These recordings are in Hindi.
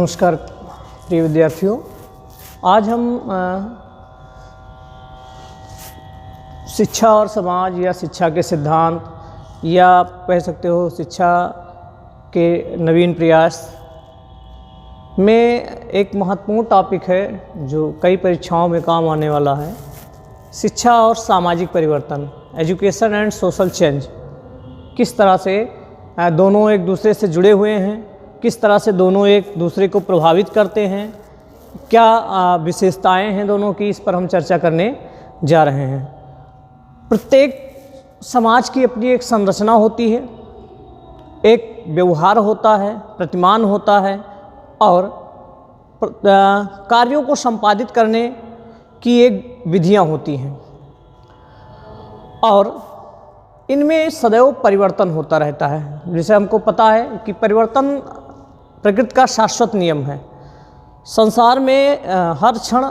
नमस्कार प्रिय विद्यार्थियों, आज हम शिक्षा और समाज या शिक्षा के सिद्धांत या कह सकते हो शिक्षा के नवीन प्रयास में एक महत्वपूर्ण टॉपिक है जो कई परीक्षाओं में काम आने वाला है। शिक्षा और सामाजिक परिवर्तन, एजुकेशन एंड सोशल चेंज। किस तरह से दोनों एक दूसरे से जुड़े हुए हैं, किस तरह से दोनों एक दूसरे को प्रभावित करते हैं, क्या विशेषताएं हैं दोनों की, इस पर हम चर्चा करने जा रहे हैं। प्रत्येक समाज की अपनी एक संरचना होती है, एक व्यवहार होता है, प्रतिमान होता है और कार्यों को संपादित करने की एक विधियां होती हैं और इनमें सदैव परिवर्तन होता रहता है। जैसे हमको पता है कि परिवर्तन प्रकृति का शाश्वत नियम है। संसार में हर क्षण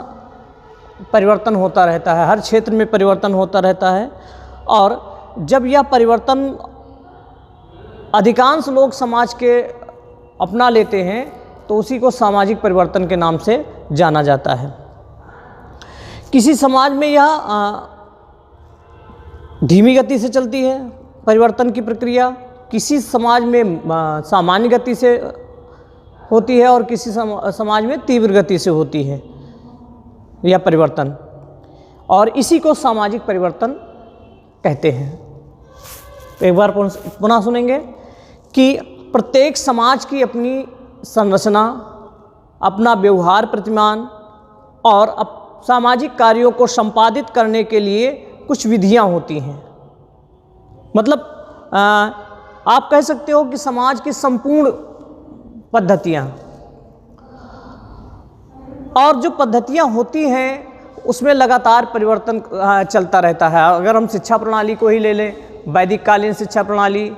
परिवर्तन होता रहता है, हर क्षेत्र में परिवर्तन होता रहता है और जब यह परिवर्तन अधिकांश लोग समाज के अपना लेते हैं तो उसी को सामाजिक परिवर्तन के नाम से जाना जाता है। किसी समाज में यह धीमी गति से चलती है परिवर्तन की प्रक्रिया, किसी समाज में सामान्य गति से होती है और किसी समाज में तीव्र गति से होती है यह परिवर्तन, और इसी को सामाजिक परिवर्तन कहते हैं। एक बार पुनः सुनेंगे कि प्रत्येक समाज की अपनी संरचना, अपना व्यवहार प्रतिमान और सामाजिक कार्यों को संपादित करने के लिए कुछ विधियां होती हैं। मतलब आप कह सकते हो कि समाज की संपूर्ण पद्धतियां, और जो पद्धतियां होती हैं उसमें लगातार परिवर्तन चलता रहता है। अगर हम शिक्षा प्रणाली को ही ले लें, वैदिक कालीन शिक्षा प्रणाली,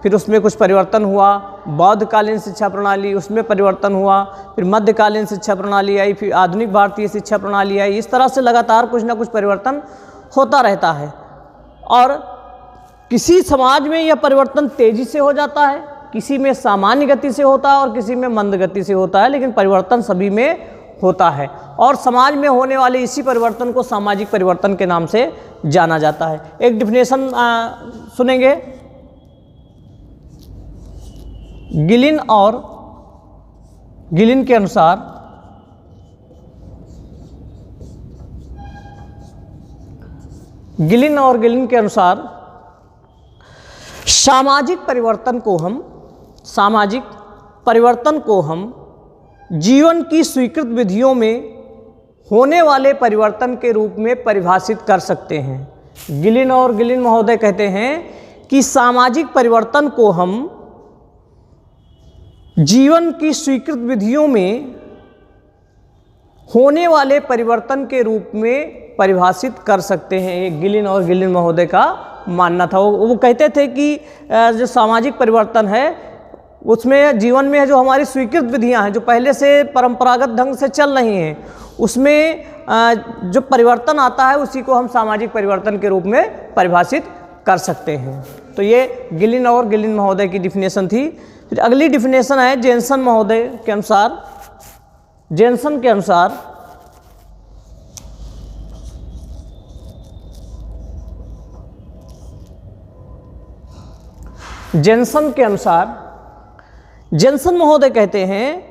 फिर उसमें कुछ परिवर्तन हुआ, बौद्ध कालीन शिक्षा प्रणाली, उसमें परिवर्तन हुआ, फिर मध्यकालीन शिक्षा प्रणाली आई, फिर आधुनिक भारतीय शिक्षा प्रणाली आई। इस तरह से लगातार कुछ ना कुछ परिवर्तन होता रहता है और किसी समाज में यह परिवर्तन तेजी से हो जाता है, किसी में सामान्य गति से होता है और किसी में मंद गति से होता है, लेकिन परिवर्तन सभी में होता है और समाज में होने वाले इसी परिवर्तन को सामाजिक परिवर्तन के नाम से जाना जाता है। एक डिफिनेशन सुनेंगे। गिलिन के अनुसार गिलिन के अनुसार सामाजिक परिवर्तन को हम जीवन की स्वीकृत विधियों में होने वाले परिवर्तन के रूप में परिभाषित कर सकते हैं। गिलिन महोदय कहते हैं कि सामाजिक परिवर्तन को हम जीवन की स्वीकृत विधियों में होने वाले परिवर्तन के रूप में परिभाषित कर सकते हैं। ये गिलिन महोदय का मानना था। वो कहते थे कि जो सामाजिक परिवर्तन है उसमें जीवन में जो हमारी स्वीकृत विधियां हैं, जो पहले से परंपरागत ढंग से चल रही हैं, उसमें जो परिवर्तन आता है उसी को हम सामाजिक परिवर्तन के रूप में परिभाषित कर सकते हैं। तो ये गिलिन महोदय की डिफिनेशन थी। फिर अगली डिफिनेशन है जेनसन महोदय के अनुसार। जेनसन के अनुसार जेनसन महोदय कहते हैं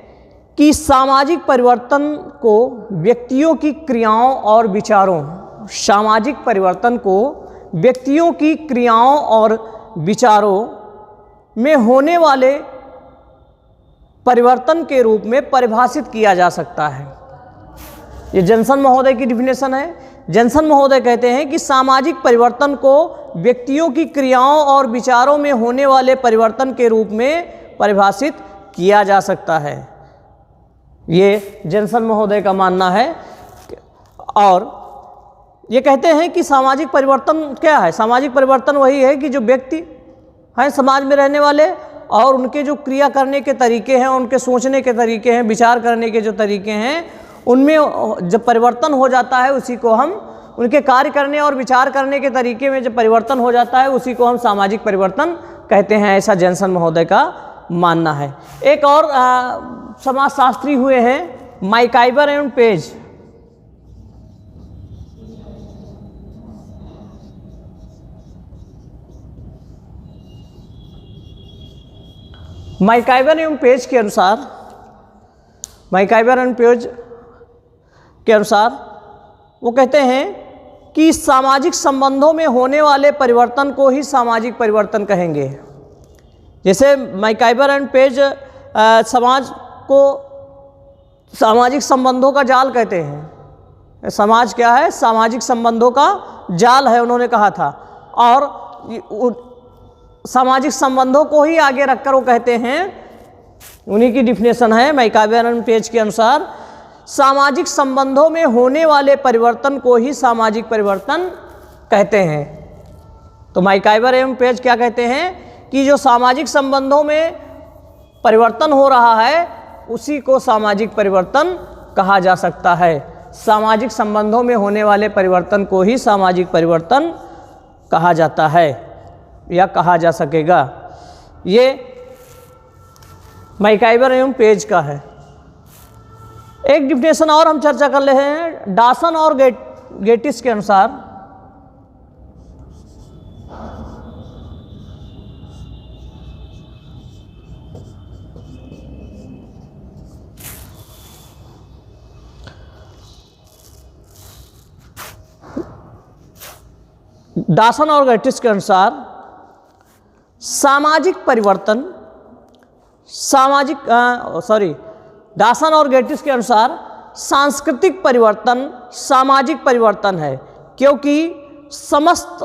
कि सामाजिक परिवर्तन को व्यक्तियों की क्रियाओं और विचारों में होने वाले परिवर्तन के रूप में परिभाषित किया जा सकता है। ये जेनसन महोदय की डिफिनेशन है। जेनसन महोदय कहते हैं कि सामाजिक परिवर्तन को व्यक्तियों की क्रियाओं और विचारों में होने वाले परिवर्तन के रूप में परिभाषित किया जा सकता है। ये जेनसन महोदय का मानना है और ये कहते हैं कि सामाजिक परिवर्तन क्या है? सामाजिक परिवर्तन वही है कि जो व्यक्ति हैं समाज में रहने वाले और उनके जो क्रिया करने के तरीके हैं, उनके सोचने के तरीके हैं, विचार करने के जो तरीके हैं, उनमें जब परिवर्तन हो जाता है उसी को हम, उनके कार्य करने और विचार करने के तरीके में जब परिवर्तन हो जाता है उसी को हम सामाजिक परिवर्तन कहते हैं। ऐसा जेनसन महोदय का मानना है। एक और समाजशास्त्री हुए हैं मैकाइवर एवं पेज। मैकाइवर एवं पेज के अनुसार, मैकाइवर एवं पेज के अनुसार वो कहते हैं कि सामाजिक संबंधों में होने वाले परिवर्तन को ही सामाजिक परिवर्तन कहेंगे। जैसे मैकाइवर एंड पेज समाज को सामाजिक संबंधों का जाल कहते हैं। समाज क्या है? सामाजिक संबंधों का जाल है, उन्होंने कहा था। और सामाजिक संबंधों को ही आगे रखकर वो कहते हैं, उन्हीं की डिफिनेशन है मैकाइवर एंड पेज के अनुसार, सामाजिक संबंधों में होने वाले परिवर्तन को ही सामाजिक परिवर्तन कहते हैं। तो मैकाइवर एवं पेज क्या कहते हैं कि जो सामाजिक संबंधों में परिवर्तन हो रहा है उसी को सामाजिक परिवर्तन कहा जा सकता है। सामाजिक संबंधों में होने वाले परिवर्तन को ही सामाजिक परिवर्तन कहा जाता है या कहा जा सकेगा। ये मैकाइवर एवं पेज का है। एक डिफिनेशन और हम चर्चा कर रहे हैं डॉसन और गेटिस के अनुसार। डॉसन और गेटिस के अनुसार सामाजिक परिवर्तन, डॉसन और गेटिस के अनुसार सांस्कृतिक परिवर्तन सामाजिक परिवर्तन है, क्योंकि समस्त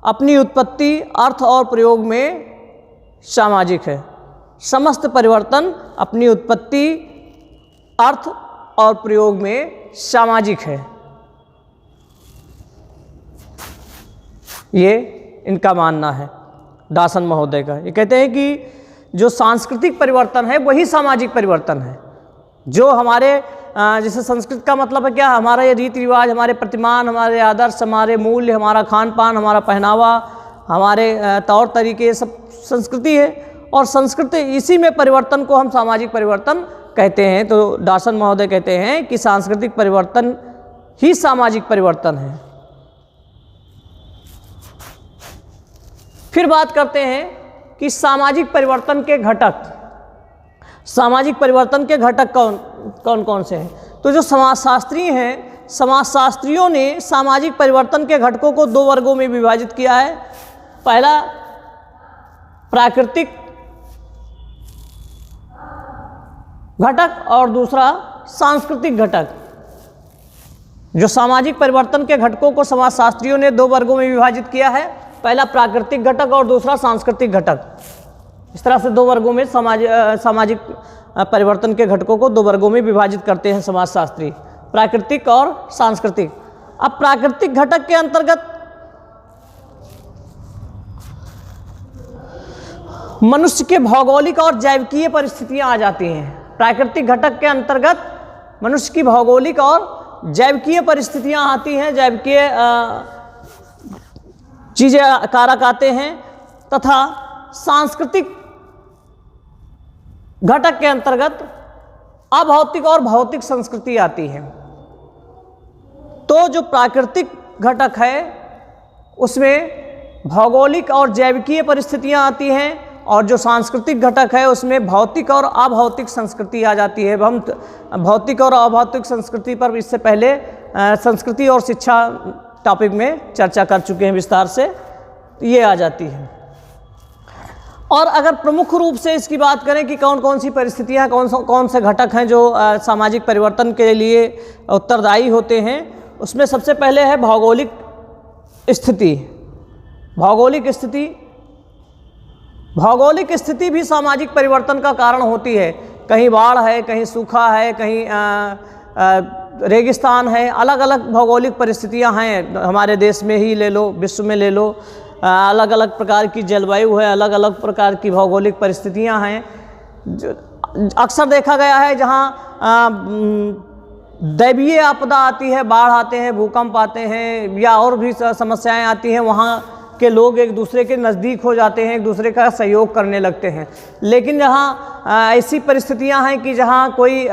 अपनी उत्पत्ति, अर्थ और प्रयोग में सामाजिक है। समस्त परिवर्तन अपनी उत्पत्ति, अर्थ और प्रयोग में सामाजिक है। ये इनका मानना है डॉसन महोदय का। ये कहते हैं कि जो सांस्कृतिक परिवर्तन है वही सामाजिक परिवर्तन है। जो हमारे जैसे संस्कृत का मतलब है क्या? हमारा ये रीति रिवाज, हमारे प्रतिमान, हमारे आदर्श, हमारे मूल्य, हमारा खान पान, हमारा पहनावा, हमारे तौर तरीके, ये सब संस्कृति है। और संस्कृति, इसी में परिवर्तन को हम सामाजिक परिवर्तन कहते हैं। तो डॉसन महोदय कहते हैं कि सांस्कृतिक परिवर्तन ही सामाजिक परिवर्तन है। फिर बात करते हैं कि सामाजिक परिवर्तन के घटक, सामाजिक परिवर्तन के घटक कौन कौन से हैं? तो जो समाजशास्त्री हैं, समाजशास्त्रियों ने सामाजिक परिवर्तन के घटकों को दो वर्गों में विभाजित किया है। पहला प्राकृतिक घटक और दूसरा सांस्कृतिक घटक। जो सामाजिक परिवर्तन के घटकों को समाजशास्त्रियों ने दो वर्गों में विभाजित किया है, पहला प्राकृतिक घटक और दूसरा सांस्कृतिक घटक। इस तरह से दो वर्गों में सामाजिक परिवर्तन के घटकों को दो वर्गों में विभाजित करते हैं समाजशास्त्री, प्राकृतिक और सांस्कृतिक। अब प्राकृतिक घटक के अंतर्गत मनुष्य के भौगोलिक और जैविकीय परिस्थितियां आ जाती हैं। प्राकृतिक घटक के अंतर्गत मनुष्य की भौगोलिक और जैविकीय परिस्थितियां आती हैं, जैविकीय चीज़ें कारक आते हैं। तथा सांस्कृतिक घटक के अंतर्गत अभौतिक और भौतिक संस्कृति आती है। तो जो प्राकृतिक घटक है उसमें भौगोलिक और जैविकीय परिस्थितियां आती हैं, और जो सांस्कृतिक घटक है उसमें भौतिक और अभौतिक संस्कृति आ जाती है। हम भौतिक और अभौतिक संस्कृति पर इससे पहले संस्कृति और शिक्षा टॉपिक में चर्चा कर चुके हैं विस्तार से, ये आ जाती है। और अगर प्रमुख रूप से इसकी बात करें कि कौन कौन सी परिस्थितियाँ, कौन से घटक हैं जो सामाजिक परिवर्तन के लिए उत्तरदायी होते हैं, उसमें सबसे पहले है भौगोलिक स्थिति। भौगोलिक स्थिति भी सामाजिक परिवर्तन का कारण होती है। कहीं बाढ़ है, कहीं सूखा है, कहीं रेगिस्तान है, अलग अलग भौगोलिक परिस्थितियां हैं। हमारे देश में ही ले लो, विश्व में ले लो, अलग अलग प्रकार की जलवायु है, अलग अलग प्रकार की भौगोलिक परिस्थितियां हैं। अक्सर देखा गया है जहाँ दैवीय आपदा आती है, बाढ़ आते हैं, भूकंप आते हैं या और भी समस्याएं आती हैं, वहाँ के लोग एक दूसरे के नज़दीक हो जाते हैं, एक दूसरे का सहयोग करने लगते हैं। लेकिन जहाँ ऐसी परिस्थितियाँ हैं कि जहाँ कोई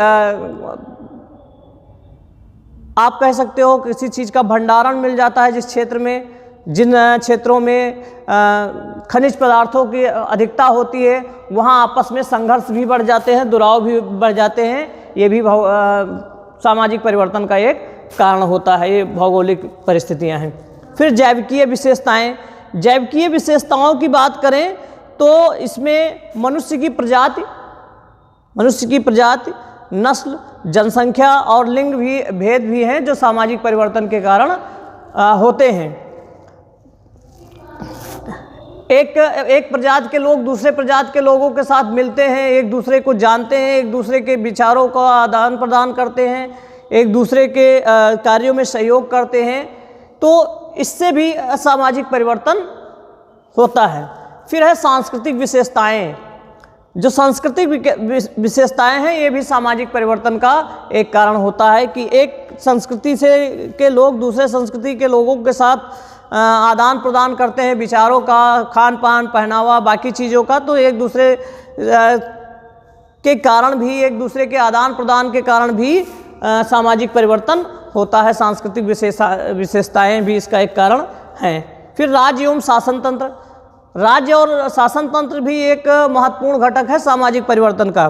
आप कह सकते हो किसी चीज़ का भंडारण मिल जाता है, जिस क्षेत्र में, जिन क्षेत्रों में खनिज पदार्थों की अधिकता होती है, वहाँ आपस में संघर्ष भी बढ़ जाते हैं, दुराव भी बढ़ जाते हैं। ये भी सामाजिक परिवर्तन का एक कारण होता है। ये भौगोलिक परिस्थितियाँ हैं। फिर जैविकीय विशेषताएं। जैविकीय विशेषताओं की बात करें तो इसमें मनुष्य की प्रजाति, नस्ल, जनसंख्या और लिंग भी भेद भी हैं जो सामाजिक परिवर्तन के कारण होते हैं। एक प्रजाति के लोग दूसरे प्रजाति के लोगों के साथ मिलते हैं, एक दूसरे को जानते हैं, एक दूसरे के विचारों का आदान प्रदान करते हैं, एक दूसरे के कार्यों में सहयोग करते हैं, तो इससे भी सामाजिक परिवर्तन होता है। फिर है सांस्कृतिक विशेषताएं। जो सांस्कृतिक विशेषताएं हैं, ये भी सामाजिक परिवर्तन का एक कारण होता है कि एक संस्कृति से के लोग दूसरे संस्कृति के लोगों के साथ आदान प्रदान करते हैं, विचारों का, खान पान, पहनावा, बाकी चीज़ों का, तो एक दूसरे के कारण भी, एक दूसरे के आदान प्रदान के कारण भी सामाजिक परिवर्तन होता है। सांस्कृतिक विशेषताएं भी इसका एक कारण हैं। फिर राज्य एवं शासन तंत्र। राज्य और शासन तंत्र भी एक महत्वपूर्ण घटक है सामाजिक परिवर्तन का।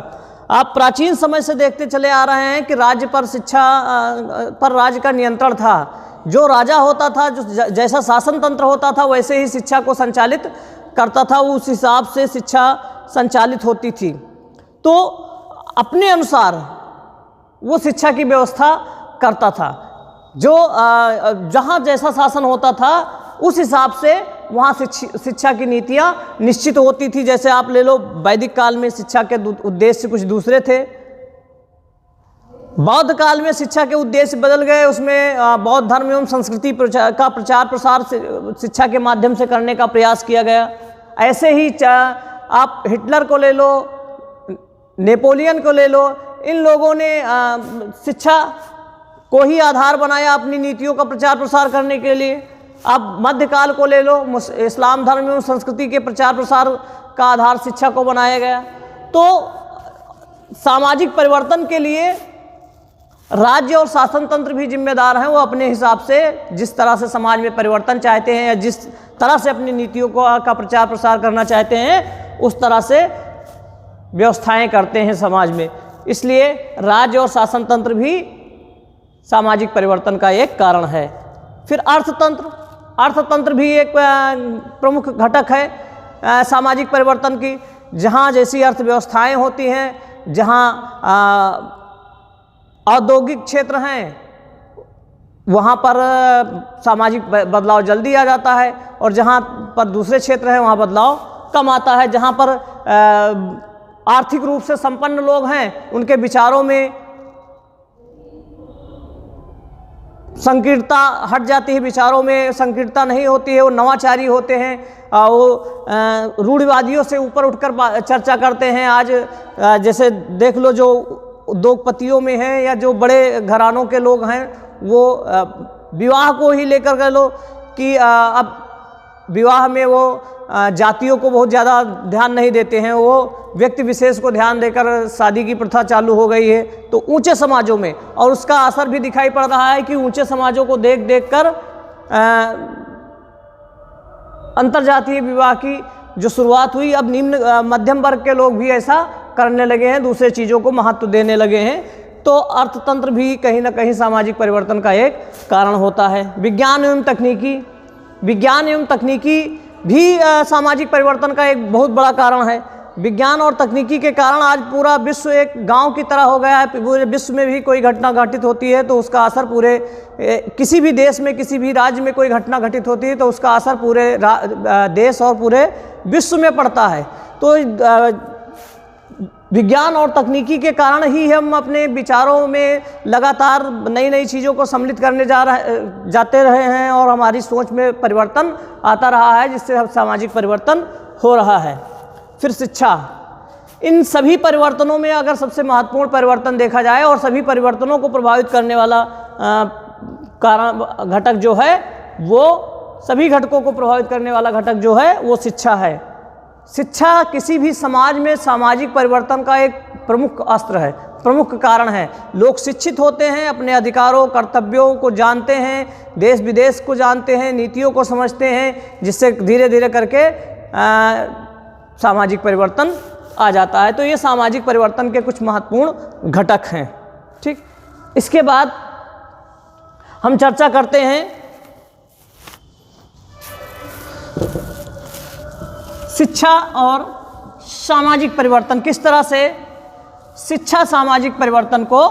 आप प्राचीन समय से देखते चले आ रहे हैं कि राज्य पर राज्य का नियंत्रण था। जो राजा होता था, जो जैसा शासन तंत्र होता था, वैसे ही शिक्षा को संचालित करता था, उस हिसाब से शिक्षा संचालित होती थी। तो अपने अनुसार वो शिक्षा की व्यवस्था करता था। जो जहाँ जैसा शासन होता था, उस हिसाब से वहाँ शिक्षा की नीतियाँ निश्चित होती थी। जैसे आप ले लो, वैदिक काल में शिक्षा के उद्देश्य कुछ दूसरे थे, बौद्ध काल में शिक्षा के उद्देश्य बदल गए। उसमें बौद्ध धर्म एवं संस्कृति का प्रचार प्रसार शिक्षा के माध्यम से करने का प्रयास किया गया। ऐसे ही आप हिटलर को ले लो, नेपोलियन को ले लो, इन लोगों ने शिक्षा को ही आधार बनाया अपनी नीतियों का प्रचार प्रसार करने के लिए। आप मध्यकाल को ले लो, इस्लाम धर्म एवं संस्कृति के प्रचार प्रसार का आधार शिक्षा को बनाया गया। तो सामाजिक परिवर्तन के लिए राज्य और शासन तंत्र भी जिम्मेदार हैं। वो अपने हिसाब से जिस तरह से समाज में परिवर्तन चाहते हैं या जिस तरह से अपनी नीतियों का प्रचार प्रसार करना चाहते हैं, उस तरह से व्यवस्थाएं करते हैं समाज में। इसलिए राज्य और शासन तंत्र भी सामाजिक परिवर्तन का एक कारण है। फिर अर्थतंत्र। अर्थतंत्र भी एक प्रमुख घटक है सामाजिक परिवर्तन की। जहाँ जैसी अर्थव्यवस्थाएं होती हैं, जहाँ औद्योगिक क्षेत्र हैं, वहाँ पर सामाजिक बदलाव जल्दी आ जाता है, और जहाँ पर दूसरे क्षेत्र हैं वहाँ बदलाव कम आता है। जहाँ पर आर्थिक रूप से संपन्न लोग हैं, उनके विचारों में संकीर्णता हट जाती है, विचारों में संकीर्णता नहीं होती है, वो नवाचारी होते हैं, वो रूढ़िवादियों से ऊपर उठकर चर्चा करते हैं। आज जैसे देख लो, जो उद्योगपतियों में हैं या जो बड़े घरानों के लोग हैं, वो विवाह को ही लेकर के लो कि अब विवाह में वो जातियों को बहुत ज़्यादा ध्यान नहीं देते हैं, वो व्यक्ति विशेष को ध्यान देकर शादी की प्रथा चालू हो गई है। तो ऊंचे समाजों में, और उसका असर भी दिखाई पड़ रहा है कि ऊंचे समाजों को देख देख कर अंतर्जातीय विवाह की जो शुरुआत हुई, अब निम्न मध्यम वर्ग के लोग भी ऐसा करने लगे हैं, दूसरे चीज़ों को महत्व देने लगे हैं। तो अर्थतंत्र भी कहीं ना कहीं सामाजिक परिवर्तन का एक कारण होता है। विज्ञान एवं तकनीकी। विज्ञान एवं तकनीकी भी सामाजिक परिवर्तन का एक बहुत बड़ा कारण है। विज्ञान और तकनीकी के कारण आज पूरा विश्व एक गांव की तरह हो गया है। पूरे विश्व में भी कोई घटना घटित होती है तो उसका असर पूरे किसी भी देश में, किसी भी राज्य में कोई घटना घटित होती है तो उसका असर पूरे देश और पूरे विश्व में पड़ता है। तो विज्ञान और तकनीकी के कारण ही हम अपने विचारों में लगातार नई नई चीज़ों को सम्मिलित करने जाते रहे हैं, और हमारी सोच में परिवर्तन आता रहा है, जिससे सामाजिक परिवर्तन हो रहा है। फिर शिक्षा। इन सभी परिवर्तनों में अगर सबसे महत्वपूर्ण परिवर्तन देखा जाए और सभी परिवर्तनों को प्रभावित करने वाला कारण घटक जो है वो सभी घटकों को प्रभावित करने वाला घटक जो है वो शिक्षा है। शिक्षा किसी भी समाज में सामाजिक परिवर्तन का एक प्रमुख अस्त्र है, प्रमुख कारण है। लोग शिक्षित होते हैं, अपने अधिकारों कर्तव्यों को जानते हैं, देश विदेश को जानते हैं, नीतियों को समझते हैं, जिससे धीरे धीरे करके सामाजिक परिवर्तन आ जाता है। तो ये सामाजिक परिवर्तन के कुछ महत्वपूर्ण घटक हैं। ठीक, इसके बाद हम चर्चा करते हैं शिक्षा और सामाजिक परिवर्तन, किस तरह से शिक्षा सामाजिक परिवर्तन को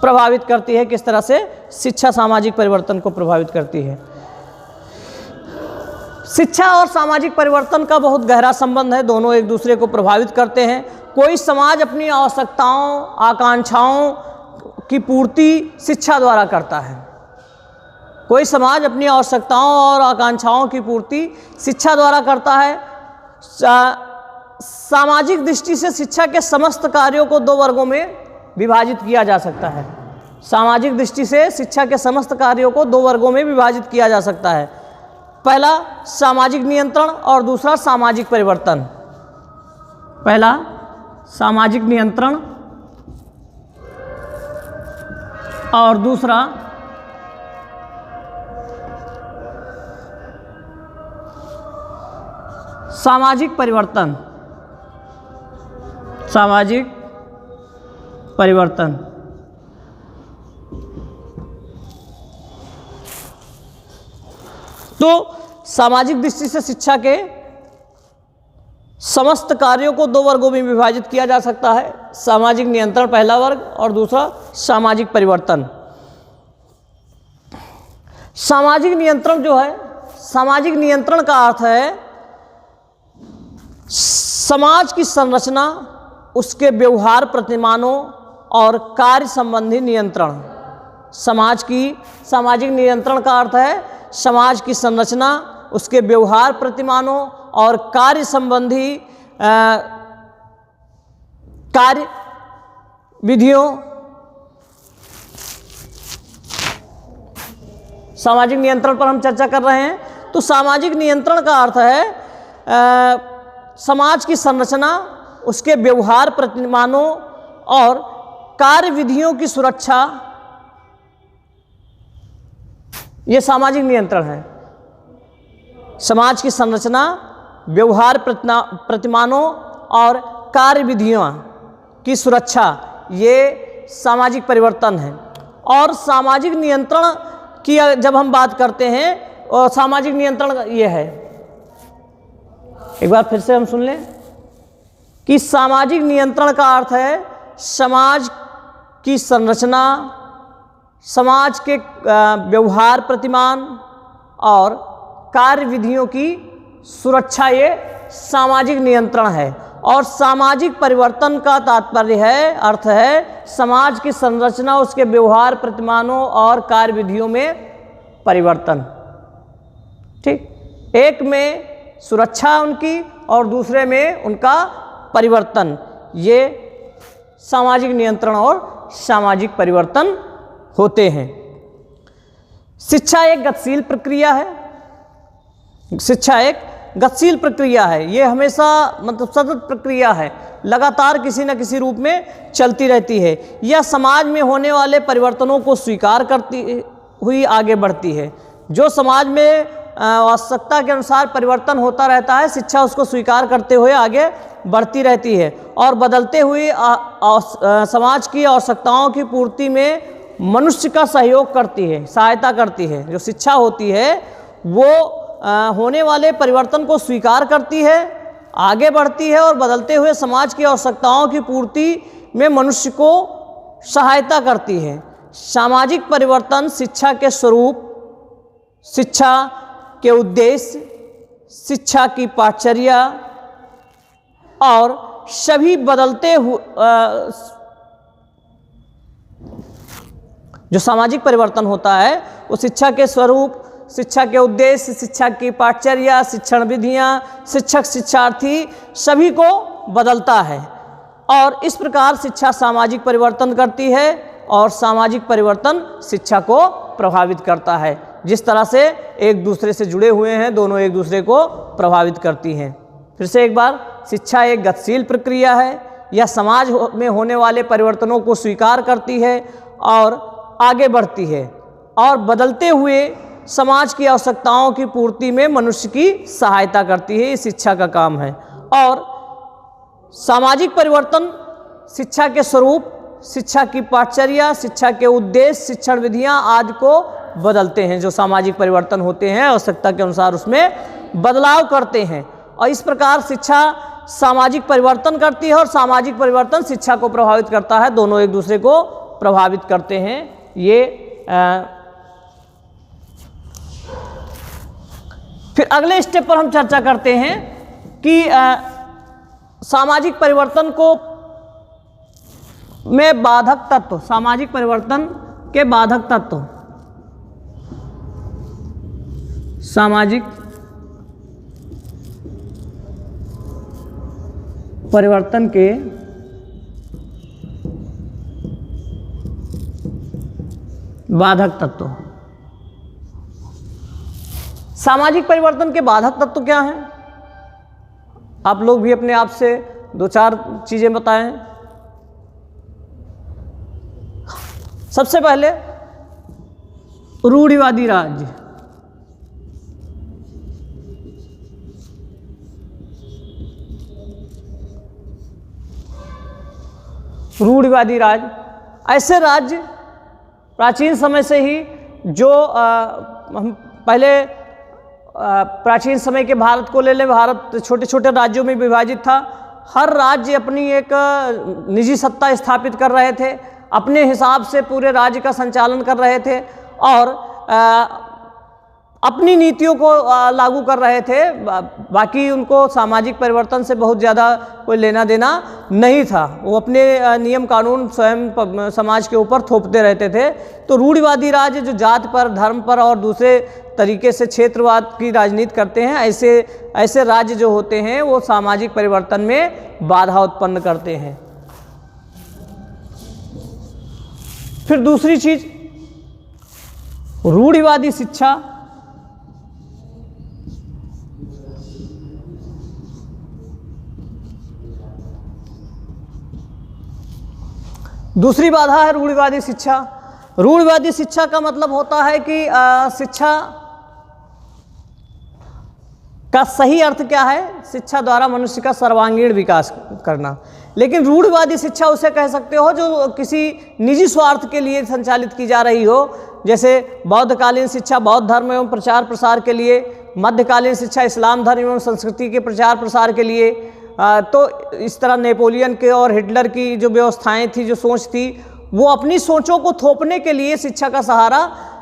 प्रभावित करती है, किस तरह से शिक्षा सामाजिक परिवर्तन को प्रभावित करती है। शिक्षा और सामाजिक परिवर्तन का बहुत गहरा संबंध है, दोनों एक दूसरे को प्रभावित करते हैं। कोई समाज अपनी आवश्यकताओं आकांक्षाओं की पूर्ति शिक्षा द्वारा करता है। कोई समाज अपनी आवश्यकताओं और आकांक्षाओं की पूर्ति शिक्षा द्वारा करता है। सामाजिक दृष्टि से शिक्षा के समस्त कार्यों को दो वर्गों में विभाजित किया जा सकता है। सामाजिक दृष्टि से शिक्षा के समस्त कार्यों को दो वर्गों में विभाजित किया जा सकता है। पहला सामाजिक नियंत्रण और दूसरा सामाजिक परिवर्तन। पहला सामाजिक नियंत्रण और दूसरा सामाजिक परिवर्तन। सामाजिक परिवर्तन। तो सामाजिक दृष्टि से शिक्षा के समस्त कार्यों को दो वर्गों में विभाजित किया जा सकता है। सामाजिक नियंत्रण पहला वर्ग और दूसरा सामाजिक परिवर्तन। सामाजिक नियंत्रण जो है, सामाजिक नियंत्रण का अर्थ है समाज की संरचना, उसके व्यवहार प्रतिमानों और कार्य संबंधी नियंत्रण। सामाजिक नियंत्रण का अर्थ है समाज की संरचना, उसके व्यवहार प्रतिमानों और कार्य संबंधी कार्य विधियों। सामाजिक नियंत्रण पर हम चर्चा कर रहे हैं। तो सामाजिक नियंत्रण का अर्थ है समाज की संरचना, उसके व्यवहार प्रतिमानों और कार्य विधियों की सुरक्षा, ये सामाजिक नियंत्रण है। समाज की संरचना, व्यवहार प्रतिमानों और कार्य विधियों की सुरक्षा, ये सामाजिक परिवर्तन है। और सामाजिक नियंत्रण की जब हम बात करते हैं, और सामाजिक नियंत्रण ये है, एक बार फिर से हम सुन लें कि सामाजिक नियंत्रण का अर्थ है समाज की संरचना, समाज के व्यवहार प्रतिमान और कार्य विधियों की सुरक्षा, ये सामाजिक नियंत्रण है। और सामाजिक परिवर्तन का तात्पर्य है, अर्थ है समाज की संरचना, उसके व्यवहार प्रतिमानों और कार्य विधियों में परिवर्तन। ठीक, एक में सुरक्षा उनकी और दूसरे में उनका परिवर्तन, ये सामाजिक नियंत्रण और सामाजिक परिवर्तन होते हैं। शिक्षा एक गतिशील प्रक्रिया है। शिक्षा एक गतिशील प्रक्रिया है, ये हमेशा मतलब सतत प्रक्रिया है, लगातार किसी न किसी रूप में चलती रहती है। यह समाज में होने वाले परिवर्तनों को स्वीकार करती हुई आगे बढ़ती है। जो समाज में आवश्यकता के अनुसार परिवर्तन होता रहता है, शिक्षा उसको स्वीकार करते हुए आगे बढ़ती रहती है और बदलते हुए समाज की आवश्यकताओं की पूर्ति में मनुष्य का सहयोग करती है, सहायता करती है। जो शिक्षा होती है वो होने वाले परिवर्तन को स्वीकार करती है, आगे बढ़ती है और बदलते हुए समाज की आवश्यकताओं की पूर्ति में मनुष्य को सहायता करती है। सामाजिक परिवर्तन शिक्षा के स्वरूप, शिक्षा के उद्देश्य, शिक्षा की पाठचर्या और सभी बदलते हुए जो सामाजिक परिवर्तन होता है वो शिक्षा के स्वरूप, शिक्षा के उद्देश्य, शिक्षा की पाठचर्या, शिक्षण विधियाँ, शिक्षक शिक्षार्थी सभी को बदलता है। और इस प्रकार शिक्षा सामाजिक परिवर्तन करती है और सामाजिक परिवर्तन शिक्षा को प्रभावित करता है। जिस तरह से एक दूसरे से जुड़े हुए हैं, दोनों एक दूसरे को प्रभावित करती हैं। फिर से एक बार, शिक्षा एक गतिशील प्रक्रिया है, यह समाज में होने वाले परिवर्तनों को स्वीकार करती है और आगे बढ़ती है और बदलते हुए समाज की आवश्यकताओं की पूर्ति में मनुष्य की सहायता करती है। ये शिक्षा का काम है। और सामाजिक परिवर्तन शिक्षा के स्वरूप, शिक्षा की पाठचर्या, शिक्षा के उद्देश्य, शिक्षण विधियां आदि को बदलते हैं। जो सामाजिक परिवर्तन होते हैं आवश्यकता के अनुसार उसमें बदलाव करते हैं और इस प्रकार शिक्षा सामाजिक परिवर्तन करती है और सामाजिक परिवर्तन शिक्षा को प्रभावित करता है, दोनों एक दूसरे को प्रभावित करते हैं। ये फिर अगले स्टेप पर हम चर्चा करते हैं कि सामाजिक परिवर्तन को में बाधक तत्व, सामाजिक परिवर्तन के बाधक तत्व, सामाजिक परिवर्तन के बाधक तत्व। सामाजिक परिवर्तन के बाधक तत्व क्या हैं? आप लोग भी अपने आप से दो चार चीजें बताएं। सबसे पहले रूढ़िवादी राज्य, रूढ़िवादी राज्य ऐसे राज्य प्राचीन समय से ही जो हम पहले प्राचीन समय के भारत को ले लें, भारत छोटे छोटे राज्यों में विभाजित था। हर राज्य अपनी एक निजी सत्ता स्थापित कर रहे थे, अपने हिसाब से पूरे राज्य का संचालन कर रहे थे और अपनी नीतियों को लागू कर रहे थे। बाकी उनको सामाजिक परिवर्तन से बहुत ज़्यादा कोई लेना देना नहीं था, वो अपने नियम कानून स्वयं समाज के ऊपर थोपते रहते थे। तो रूढ़िवादी राज्य जो जात पर, धर्म पर और दूसरे तरीके से क्षेत्रवाद की राजनीति करते हैं, ऐसे राज्य जो होते हैं वो सामाजिक परिवर्तन में बाधा उत्पन्न करते हैं। फिर दूसरी चीज, रूढ़िवादी शिक्षा दूसरी बाधा है रूढ़िवादी शिक्षा। रूढ़िवादी शिक्षा का मतलब होता है कि शिक्षा का सही अर्थ क्या है? शिक्षा द्वारा मनुष्य का सर्वांगीण विकास करना। लेकिन रूढ़िवादी शिक्षा उसे कह सकते हो जो किसी निजी स्वार्थ के लिए संचालित की जा रही हो, जैसे बौद्धकालीन शिक्षा बौद्ध धर्म एवं प्रचार प्रसार के लिए, मध्यकालीन शिक्षा इस्लाम धर्म एवं संस्कृति के प्रचार प्रसार के लिए। तो इस तरह नेपोलियन के और हिटलर की जो व्यवस्थाएं थी, जो सोच थी, वो अपनी सोचों को थोपने के लिए शिक्षा का सहारा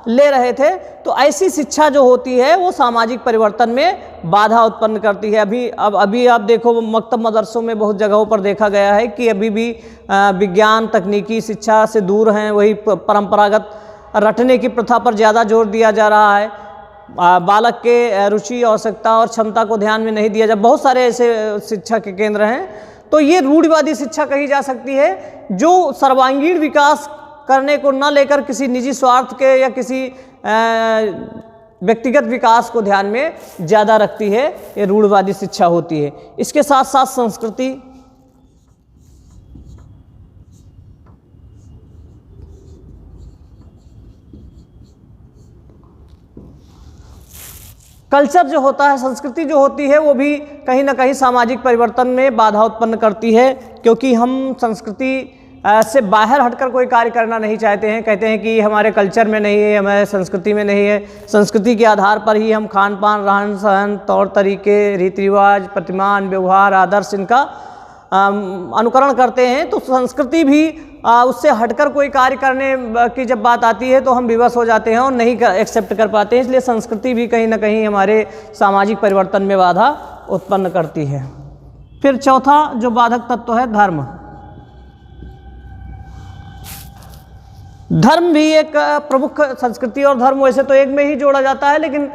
ले रहे थे। तो ऐसी शिक्षा जो होती है वो सामाजिक परिवर्तन में बाधा उत्पन्न करती है। अभी आप देखो मकतब मदरसों में बहुत जगहों पर देखा गया है कि अभी भी विज्ञान तकनीकी शिक्षा से दूर हैं, वही परंपरागत रटने की प्रथा पर ज़्यादा जोर दिया जा रहा है। बालक के रुचि, आवश्यकता और क्षमता को ध्यान में नहीं दिया जा। बहुत सारे ऐसे शिक्षा के केंद्र हैं। तो ये रूढ़िवादी शिक्षा कही जा सकती है जो सर्वांगीण विकास करने को न लेकर किसी निजी स्वार्थ के या किसी व्यक्तिगत विकास को ध्यान में ज़्यादा रखती है। ये रूढ़िवादी शिक्षा होती है। इसके साथ साथ संस्कृति, कल्चर जो होता है, संस्कृति जो होती है, वो भी कहीं ना कहीं सामाजिक परिवर्तन में बाधा उत्पन्न करती है, क्योंकि हम संस्कृति से बाहर हटकर कोई कार्य करना नहीं चाहते हैं। कहते हैं कि हमारे कल्चर में नहीं है, हमारे संस्कृति में नहीं है। संस्कृति के आधार पर ही हम खान पान, रहन सहन, तौर तरीके, रीति रिवाज, प्रतिमान, व्यवहार, आदर्श इनका अनुकरण करते हैं। तो संस्कृति भी उससे हटकर कोई कार्य करने की जब बात आती है तो हम विवश हो जाते हैं और नहीं एक्सेप्ट कर पाते हैं। इसलिए संस्कृति भी कहीं ना कहीं हमारे सामाजिक परिवर्तन में बाधा उत्पन्न करती है। फिर चौथा जो बाधक तत्व है धर्म। धर्म भी एक प्रमुख, संस्कृति और धर्म वैसे तो एक में ही जोड़ा जाता है, लेकिन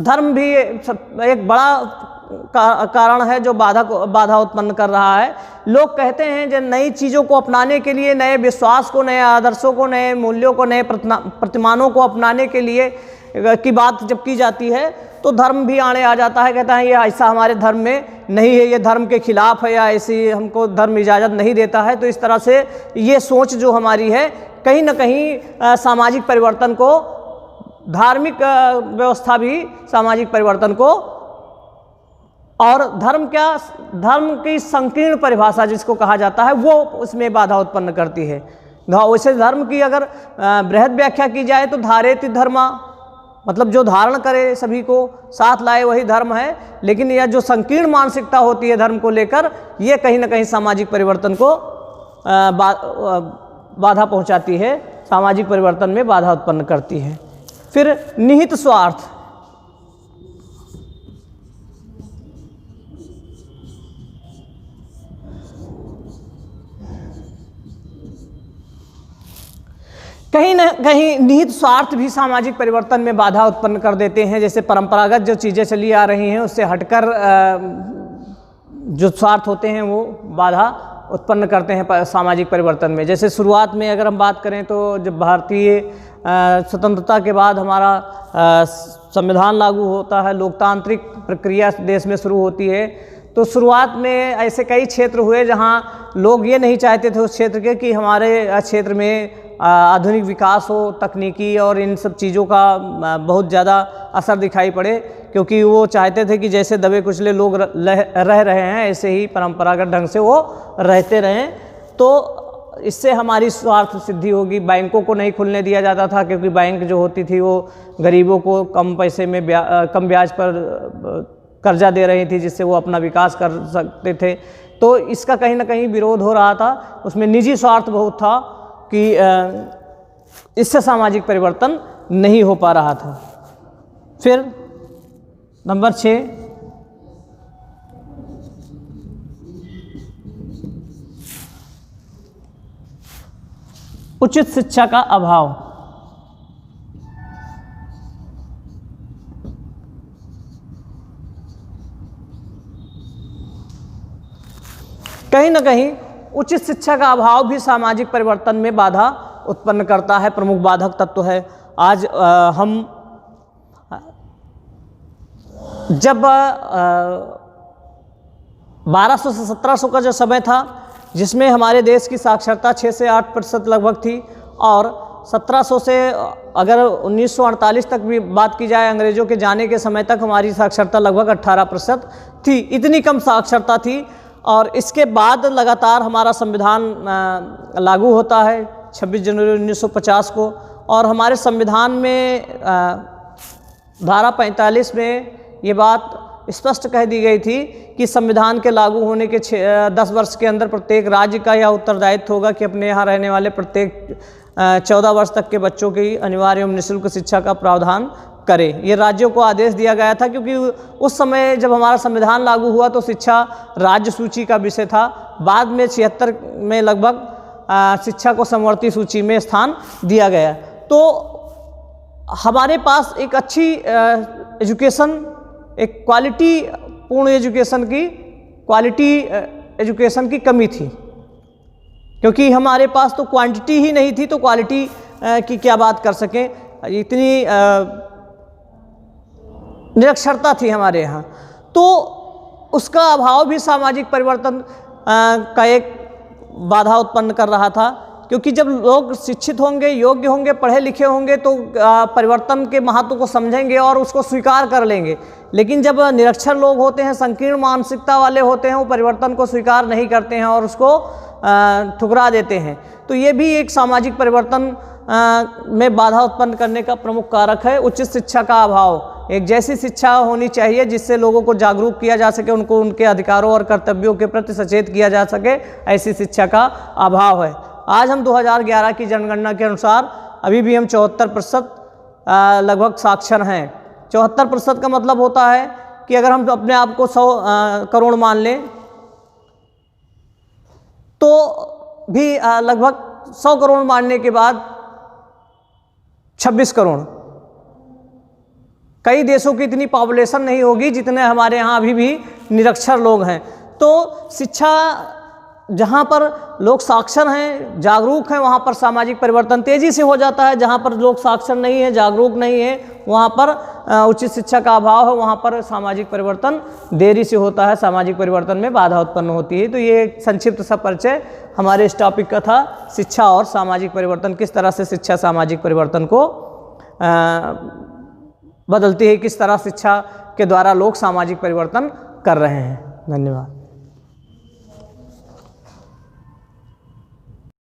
धर्म भी एक बड़ा कारण है जो बाधा उत्पन्न कर रहा है। लोग कहते हैं जो नई चीज़ों को अपनाने के लिए, नए विश्वास को, नए आदर्शों को, नए मूल्यों को, नए प्रतिमानों को अपनाने के लिए की बात जब की जाती है तो धर्म भी आड़े आ जाता है। कहता है ये ऐसा हमारे धर्म में नहीं है, ये धर्म के खिलाफ है, या ऐसी हमको धर्म इजाज़त नहीं देता है। तो इस तरह से ये सोच जो हमारी है कहीं ना कहीं सामाजिक परिवर्तन को, धार्मिक व्यवस्था भी सामाजिक परिवर्तन को, और धर्म क्या, धर्म की संकीर्ण परिभाषा जिसको कहा जाता है वो उसमें बाधा उत्पन्न करती है। वैसे धर्म की अगर बृहद व्याख्या की जाए तो धारेति धर्मा, मतलब जो धारण करे, सभी को साथ लाए, वही धर्म है। लेकिन यह जो संकीर्ण मानसिकता होती है धर्म को लेकर, ये कहीं ना कहीं सामाजिक परिवर्तन को बाधा पहुंचाती है, सामाजिक परिवर्तन में बाधा उत्पन्न करती है। फिर निहित स्वार्थ, कहीं ना कहीं निहित स्वार्थ भी सामाजिक परिवर्तन में बाधा उत्पन्न कर देते हैं। जैसे परंपरागत जो चीज़ें चली आ रही हैं उससे हटकर जो स्वार्थ होते हैं वो बाधा उत्पन्न करते हैं सामाजिक परिवर्तन में। जैसे शुरुआत में अगर हम बात करें तो जब भारतीय स्वतंत्रता के बाद हमारा संविधान लागू होता है, लोकतांत्रिक प्रक्रिया देश में शुरू होती है, तो शुरुआत में ऐसे कई क्षेत्र हुए जहाँ लोग ये नहीं चाहते थे उस क्षेत्र के कि हमारे क्षेत्र में आधुनिक विकास हो, तकनीकी और इन सब चीज़ों का बहुत ज़्यादा असर दिखाई पड़े, क्योंकि वो चाहते थे कि जैसे दबे कुचले लोग रह रहे हैं ऐसे ही परंपरागत ढंग से वो रहते रहें। तो इससे हमारी स्वार्थ सिद्धि होगी। बैंकों को नहीं खुलने दिया जाता था क्योंकि बैंक जो होती थी वो गरीबों को कम पैसे में कम ब्याज पर कर्जा दे रही थी, जिससे वो अपना विकास कर सकते थे। तो इसका कहीं ना कहीं विरोध हो रहा था, उसमें निजी स्वार्थ बहुत था कि इससे सामाजिक परिवर्तन नहीं हो पा रहा था। फिर नंबर 6, उचित शिक्षा का अभाव। कहीं ना कहीं उचित शिक्षा का अभाव भी सामाजिक परिवर्तन में बाधा उत्पन्न करता है, प्रमुख बाधक तत्व है। आज हम जब 1200 से 1700 का जो समय था जिसमें हमारे देश की साक्षरता 6 से 8% लगभग थी, और 1700 से अगर 1948 तक भी बात की जाए, अंग्रेज़ों के जाने के समय तक हमारी साक्षरता लगभग 18% थी। इतनी कम साक्षरता थी। और इसके बाद लगातार हमारा संविधान लागू होता है 26 जनवरी 1950 को, और हमारे संविधान में धारा 45 में ये बात स्पष्ट कह दी गई थी कि संविधान के लागू होने के 10 वर्ष के अंदर प्रत्येक राज्य का यह उत्तरदायित्व होगा कि अपने यहाँ रहने वाले प्रत्येक 14 वर्ष तक के बच्चों की अनिवार्य एवं निःशुल्क शिक्षा का प्रावधान करे। ये राज्यों को आदेश दिया गया था, क्योंकि उस समय जब हमारा संविधान लागू हुआ तो शिक्षा राज्य सूची का विषय था। बाद में 76 में लगभग शिक्षा को समवर्ती सूची में स्थान दिया गया। तो हमारे पास एक अच्छी एजुकेशन, एक क्वालिटी पूर्ण एजुकेशन की कमी थी, क्योंकि हमारे पास तो क्वांटिटी ही नहीं थी, तो क्वालिटी की क्या बात कर सकें। इतनी निरक्षरता थी हमारे यहाँ, तो उसका अभाव भी सामाजिक परिवर्तन का एक बाधा उत्पन्न कर रहा था। क्योंकि जब लोग शिक्षित होंगे, योग्य होंगे, पढ़े लिखे होंगे तो परिवर्तन के महत्व को समझेंगे और उसको स्वीकार कर लेंगे। लेकिन जब निरक्षर लोग होते हैं, संकीर्ण मानसिकता वाले होते हैं, वो परिवर्तन को स्वीकार नहीं करते हैं और उसको ठुकरा देते हैं। तो ये भी एक सामाजिक परिवर्तन में बाधा उत्पन्न करने का प्रमुख कारक है। उचित शिक्षा का अभाव, एक जैसी शिक्षा होनी चाहिए जिससे लोगों को जागरूक किया जा सके, उनको उनके अधिकारों और कर्तव्यों के प्रति सचेत किया जा सके, ऐसी शिक्षा का अभाव है। आज हम 2011 की जनगणना के अनुसार अभी भी हम 74% लगभग साक्षर हैं। 74% का मतलब होता है कि अगर हम अपने आप को 100 करोड़ मान लें तो भी लगभग 100 करोड़ मानने के बाद 26 करोड़ कई देशों की इतनी पॉपुलेशन नहीं होगी जितने हमारे यहाँ अभी भी निरक्षर लोग हैं। तो शिक्षा, जहाँ पर लोग साक्षर हैं, जागरूक हैं, वहाँ पर सामाजिक परिवर्तन तेज़ी से हो जाता है। जहाँ पर लोग साक्षर नहीं है, जागरूक नहीं है, वहाँ पर उचित शिक्षा का अभाव है, वहाँ पर सामाजिक परिवर्तन देरी से होता है, सामाजिक परिवर्तन में बाधा उत्पन्न होती है। तो ये एक संक्षिप्त सा परिचय हमारे इस टॉपिक का था, शिक्षा और सामाजिक परिवर्तन। किस तरह से शिक्षा सामाजिक परिवर्तन को बदलती है, किस तरह शिक्षा के द्वारा लोग सामाजिक परिवर्तन कर रहे हैं। धन्यवाद।